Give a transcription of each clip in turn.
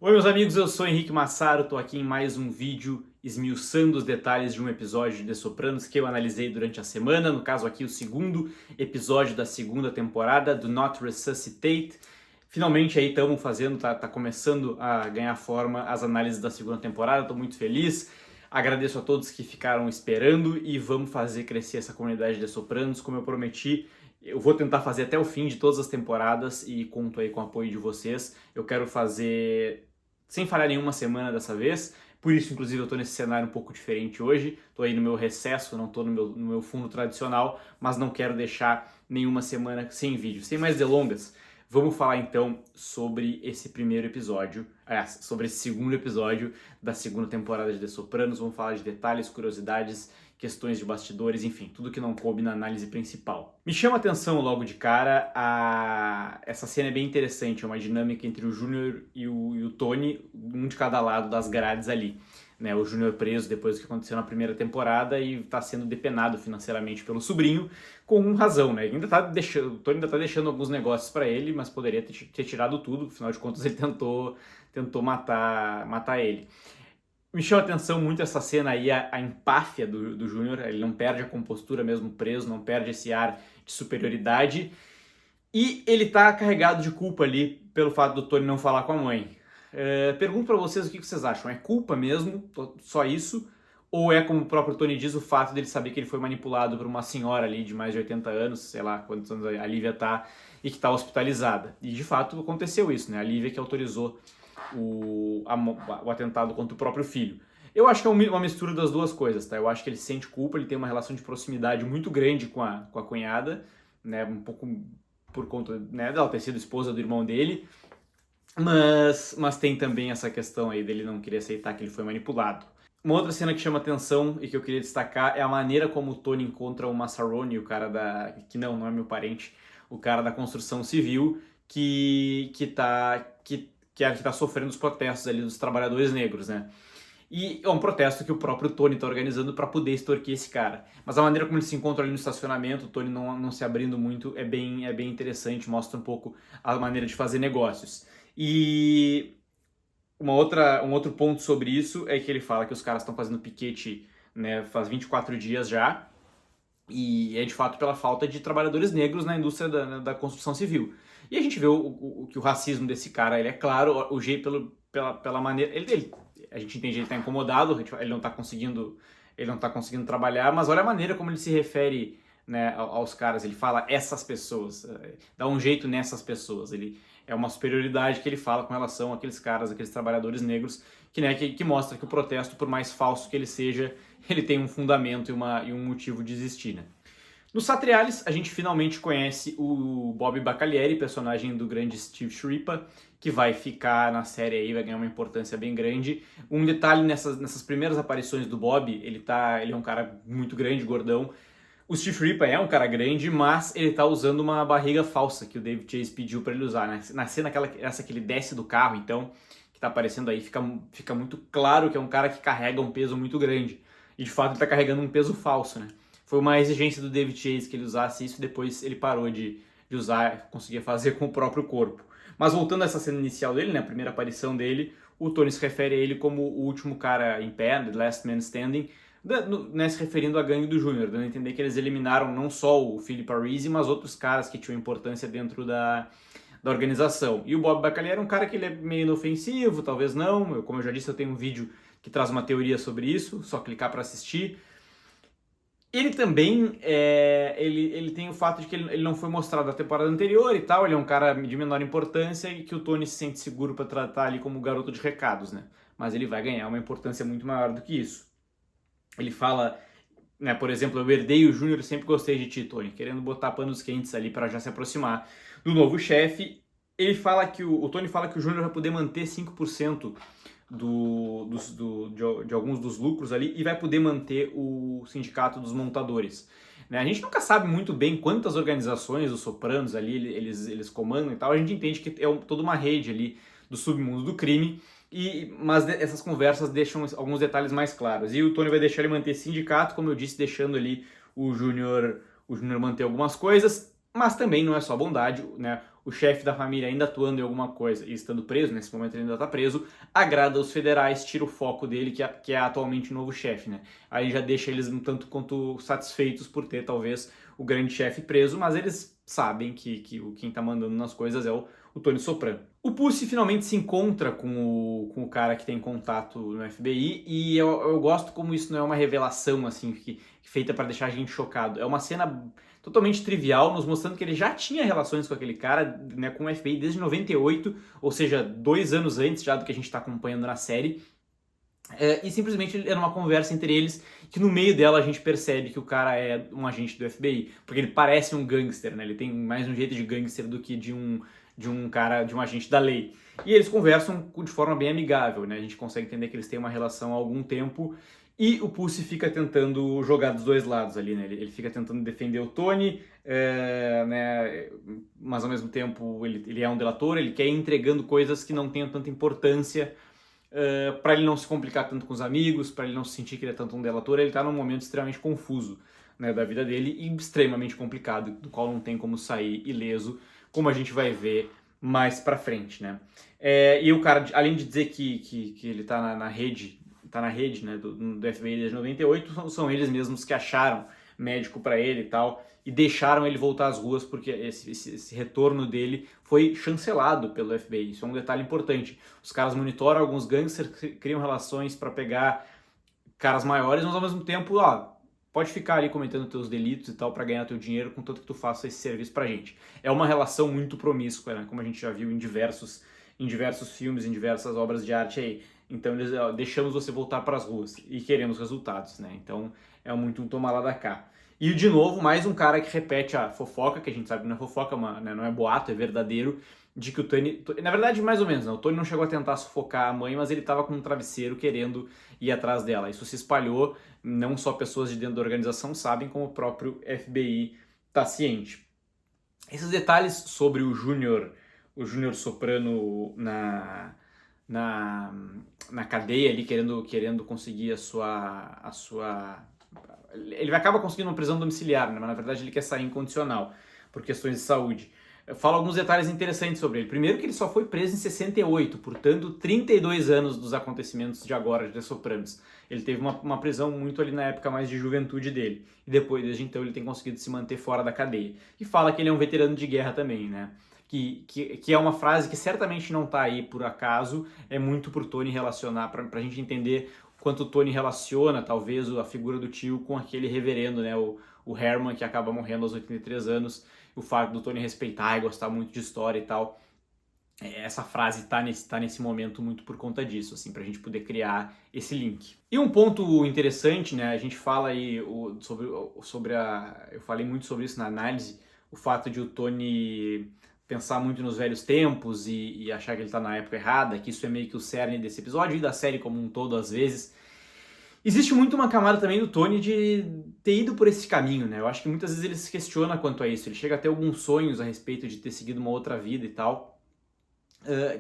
Oi meus amigos, eu sou Henrique Massaro, estou aqui em mais um vídeo esmiuçando os detalhes de um episódio de The Sopranos que eu analisei durante a semana, no caso aqui o segundo episódio da segunda temporada, Do Not Resuscitate. Finalmente aí estamos fazendo, tá começando a ganhar forma as análises da segunda temporada, estou muito feliz. Agradeço a todos que ficaram esperando e vamos fazer crescer essa comunidade de The Sopranos, como eu prometi. Eu vou tentar fazer até o fim de todas as temporadas e conto aí com o apoio de vocês. Eu quero fazer sem falhar nenhuma semana dessa vez. Por isso, inclusive, eu tô nesse cenário um pouco diferente hoje. Tô aí no meu recesso, não tô no meu fundo tradicional, mas não quero deixar nenhuma semana sem vídeo. Sem mais delongas, vamos falar então sobre esse primeiro episódio, sobre esse segundo episódio da segunda temporada de The Sopranos. Vamos falar de detalhes, curiosidades, questões de bastidores, enfim, tudo que não coube na análise principal. Me chama a atenção logo de cara, essa cena é bem interessante, é uma dinâmica entre o Júnior e o Tony, um de cada lado das grades ali. Né, o Júnior preso depois do que aconteceu na primeira temporada e está sendo depenado financeiramente pelo sobrinho, com razão, né? O Tony ainda tá deixando alguns negócios para ele, mas poderia ter tirado tudo, afinal de contas ele tentou matar ele. Me chama a atenção muito essa cena aí, a empáfia do Júnior, ele não perde a compostura mesmo preso, não perde esse ar de superioridade, e ele tá carregado de culpa ali pelo fato do Tony não falar com a mãe. Pergunto pra vocês o que vocês acham, é culpa mesmo, só isso, ou é como o próprio Tony diz, o fato dele saber que ele foi manipulado por uma senhora ali de mais de 80 anos, sei lá quantos anos a Lívia tá, e que tá hospitalizada. E de fato aconteceu isso, né? A Lívia que autorizou o atentado contra o próprio filho. Eu acho que é uma mistura das duas coisas, tá? Eu acho que ele sente culpa, ele tem uma relação de proximidade muito grande com a cunhada, né? Um pouco por conta, né, dela ter sido esposa do irmão dele, mas tem também essa questão aí dele não querer aceitar que ele foi manipulado. Uma outra cena que chama atenção e que eu queria destacar é a maneira como o Tony encontra o Massaroni, o cara que não é meu parente, o cara da construção civil, que tá sofrendo os protestos ali dos trabalhadores negros, né? E é um protesto que o próprio Tony tá organizando para poder extorquir esse cara. Mas a maneira como eles se encontram ali no estacionamento, o Tony não se abrindo muito, é bem interessante, mostra um pouco a maneira de fazer negócios. E um outro ponto sobre isso é que ele fala que os caras estão fazendo piquete, né, faz 24 dias já, e é de fato pela falta de trabalhadores negros na indústria da construção civil. E a gente vê que o racismo desse cara, ele é claro, o jeito pela maneira... A gente entende que ele está incomodado, ele não está conseguindo trabalhar, mas olha a maneira como ele se refere, né, aos caras. Ele fala essas pessoas, dá um jeito nessas pessoas. Ele é uma superioridade que ele fala com relação àqueles caras, aqueles trabalhadores negros, que mostra que o protesto, por mais falso que ele seja, ele tem um fundamento e um motivo de existir, né? No Satriales, a gente finalmente conhece o Bob Bacalieri, personagem do grande Steve Schirripa, que vai ficar na série aí, vai ganhar uma importância bem grande. Um detalhe nessas primeiras aparições do Bob, ele é um cara muito grande, gordão. O Steve Schirripa é um cara grande, mas ele tá usando uma barriga falsa que o David Chase pediu para ele usar, né? Na cena essa que ele desce do carro, então, que tá aparecendo aí, fica muito claro que é um cara que carrega um peso muito grande. E de fato ele tá carregando um peso falso, né? Foi uma exigência do David Chase que ele usasse isso, depois ele parou de usar, conseguia fazer com o próprio corpo. Mas voltando a essa cena inicial dele, né, a primeira aparição dele, o Tony se refere a ele como o último cara em pé, The Last Man Standing, né, se referindo à gangue do Júnior, dando a entender que eles eliminaram não só o Philip Parisi, mas outros caras que tinham importância dentro da organização. E o Bob Bacalieri é um cara que ele é meio inofensivo, talvez não, como eu já disse, eu tenho um vídeo que traz uma teoria sobre isso, só clicar para assistir. Ele também, ele tem o fato de que ele não foi mostrado na temporada anterior e tal, ele é um cara de menor importância e que o Tony se sente seguro para tratar ali como garoto de recados, né? Mas ele vai ganhar uma importância muito maior do que isso. Ele fala, né, por exemplo, eu herdei o Júnior, sempre gostei de ti, Tony, querendo botar panos quentes ali para já se aproximar do novo chefe. Ele fala que o Tony fala que o Júnior vai poder manter 5% de alguns dos lucros ali e vai poder manter o sindicato dos montadores. Né? A gente nunca sabe muito bem quantas organizações os Sopranos ali eles comandam e tal. A gente entende que é toda uma rede ali do submundo do crime, mas essas conversas deixam alguns detalhes mais claros. E o Tony vai deixar ele manter sindicato, como eu disse, deixando ali o Júnior manter algumas coisas, mas também não é só bondade, né? o chefe da família ainda atuando em alguma coisa e estando preso, nesse momento ele ainda está preso, agrada os federais, tira o foco dele, que é atualmente o novo chefe, né? Aí já deixa eles um tanto quanto satisfeitos por ter talvez o grande chefe preso, mas eles sabem que quem tá mandando nas coisas é o Tony Soprano. O Pussy finalmente se encontra com o cara que tem contato no FBI e eu gosto como isso não é uma revelação assim feita para deixar a gente chocado. É uma cena totalmente trivial, nos mostrando que ele já tinha relações com aquele cara, né, com o FBI desde 98, ou seja, 2 anos antes já do que a gente está acompanhando na série. E simplesmente era uma conversa entre eles que no meio dela a gente percebe que o cara é um agente do FBI, porque ele parece um gangster, né? Ele tem mais um jeito de gangster do que de um cara, de um agente da lei. E eles conversam de forma bem amigável, né? A gente consegue entender que eles têm uma relação há algum tempo e o Pussy fica tentando jogar dos dois lados ali, né? Ele fica tentando defender o Tony, né? Mas ao mesmo tempo ele é um delator, ele quer ir entregando coisas que não tenham tanta importância para ele não se complicar tanto com os amigos, para ele não se sentir que ele é tanto um delator. Ele está num momento extremamente confuso, né, da vida dele e extremamente complicado, do qual não tem como sair ileso, como a gente vai ver mais pra frente, né? E o cara, além de dizer que ele tá na rede, né, do FBI desde 98, são eles mesmos que acharam médico para ele e tal, e deixaram ele voltar às ruas porque esse retorno dele foi chancelado pelo FBI. Isso é um detalhe importante. Os caras monitoram alguns gangsters, criam relações para pegar caras maiores, mas ao mesmo tempo, pode ficar ali cometendo teus delitos e tal para ganhar teu dinheiro, contanto que tu faça esse serviço pra gente. É uma relação muito promíscua, né? Como a gente já viu em diversos filmes, em diversas obras de arte aí. Então eles deixamos você voltar para as ruas e queremos resultados, né? Então é muito um toma lá da cá. E de novo, mais um cara que repete a fofoca, que a gente sabe que não é fofoca, né? Não é boato, é verdadeiro, de que o Tony... Na verdade, mais ou menos, né? O Tony não chegou a tentar sufocar a mãe, mas ele estava com um travesseiro querendo ir atrás dela. Isso se espalhou, não só pessoas de dentro da organização sabem, como o próprio FBI está ciente. Esses detalhes sobre o Júnior Soprano na cadeia ali, querendo conseguir a sua... Ele acaba conseguindo uma prisão domiciliar, né? Mas na verdade ele quer sair incondicional, por questões de saúde. Eu falo alguns detalhes interessantes sobre ele. Primeiro que ele só foi preso em 68, portanto 32 anos dos acontecimentos de agora, de The Sopranos. Ele teve uma prisão muito ali na época mais de juventude dele. E depois, desde então, ele tem conseguido se manter fora da cadeia. E fala que ele é um veterano de guerra também, né? Que é uma frase que certamente não tá aí por acaso, é muito pro Tony relacionar, pra gente entender quanto o Tony relaciona, talvez, a figura do tio com aquele reverendo, né? O Herman, que acaba morrendo aos 83 anos, o fato do Tony respeitar e gostar muito de história e tal. Essa frase tá nesse momento muito por conta disso, assim, pra gente poder criar esse link. E um ponto interessante, né, a gente fala aí eu falei muito sobre isso na análise, o fato de o Tony pensar muito nos velhos tempos e achar que ele tá na época errada, que isso é meio que o cerne desse episódio e da série como um todo, às vezes. Existe muito uma camada também do Tony de ter ido por esse caminho, né? Eu acho que muitas vezes ele se questiona quanto a isso, ele chega a ter alguns sonhos a respeito de ter seguido uma outra vida e tal.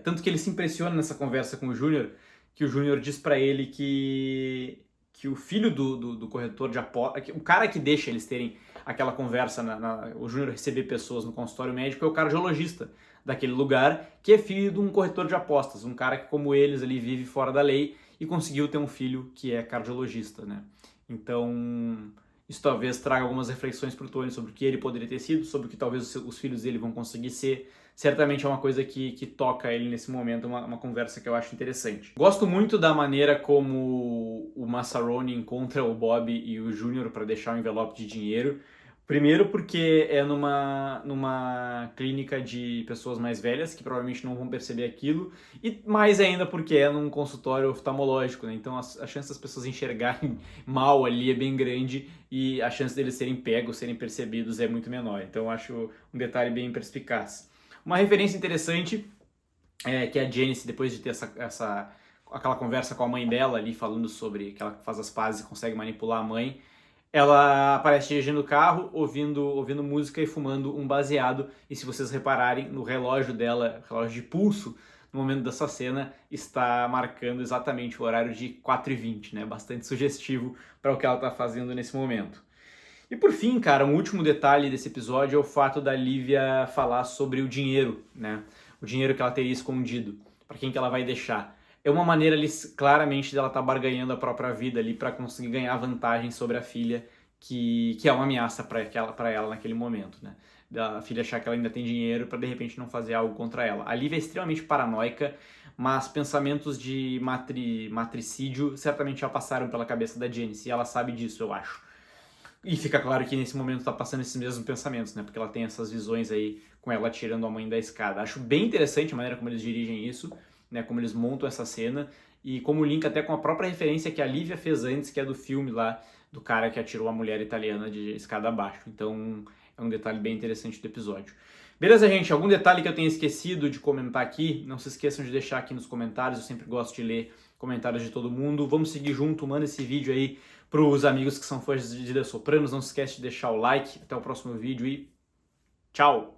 Tanto que ele se impressiona nessa conversa com o Júnior, que o Júnior diz pra ele que o filho do corretor de apostas, o cara que deixa eles terem aquela conversa, o Júnior receber pessoas no consultório médico, é o cardiologista daquele lugar, que é filho de um corretor de apostas, um cara que, como eles, ali vive fora da lei e conseguiu ter um filho que é cardiologista, né? Então, isso talvez traga algumas reflexões pro Tony sobre o que ele poderia ter sido, sobre o que talvez os filhos dele vão conseguir ser. Certamente é uma coisa que toca ele nesse momento, uma conversa que eu acho interessante. Gosto muito da maneira como o Massaroni encontra o Bob e o Júnior para deixar um envelope de dinheiro. Primeiro porque é numa clínica de pessoas mais velhas, que provavelmente não vão perceber aquilo, e mais ainda porque é num consultório oftalmológico, né? Então a chance das pessoas enxergarem mal ali é bem grande e a chance deles serem pegos, serem percebidos é muito menor. Então eu acho um detalhe bem perspicaz. Uma referência interessante é que a Janice, depois de ter aquela conversa com a mãe dela ali, falando sobre que ela faz as pazes e consegue manipular a mãe, ela aparece dirigindo o carro, ouvindo música e fumando um baseado. E se vocês repararem, no relógio dela, relógio de pulso, no momento dessa cena, está marcando exatamente o horário de 4h20, né? Bastante sugestivo para o que ela está fazendo nesse momento. E por fim, cara, um último detalhe desse episódio é o fato da Lívia falar sobre o dinheiro, né? O dinheiro que ela teria escondido, para quem que ela vai deixar. É uma maneira ali, claramente, dela estar barganhando a própria vida ali para conseguir ganhar vantagem sobre a filha, que é uma ameaça para ela naquele momento, né? Da filha achar que ela ainda tem dinheiro para de repente não fazer algo contra ela. A Lívia é extremamente paranoica, mas pensamentos de matricídio certamente já passaram pela cabeça da Janice, e ela sabe disso, eu acho. E fica claro que nesse momento tá passando esses mesmos pensamentos, né? Porque ela tem essas visões aí com ela tirando a mãe da escada. Acho bem interessante a maneira como eles dirigem isso, né? Como eles montam essa cena e como linka até com a própria referência que a Lívia fez antes, que é do filme lá do cara que atirou a mulher italiana de escada abaixo. Então é um detalhe bem interessante do episódio. Beleza, gente? Algum detalhe que eu tenha esquecido de comentar aqui? Não se esqueçam de deixar aqui nos comentários, eu sempre gosto de ler comentários de todo mundo. Vamos seguir junto, manda esse vídeo aí para os amigos que são fãs de The Sopranos. Não se esquece de deixar o like. Até o próximo vídeo e tchau!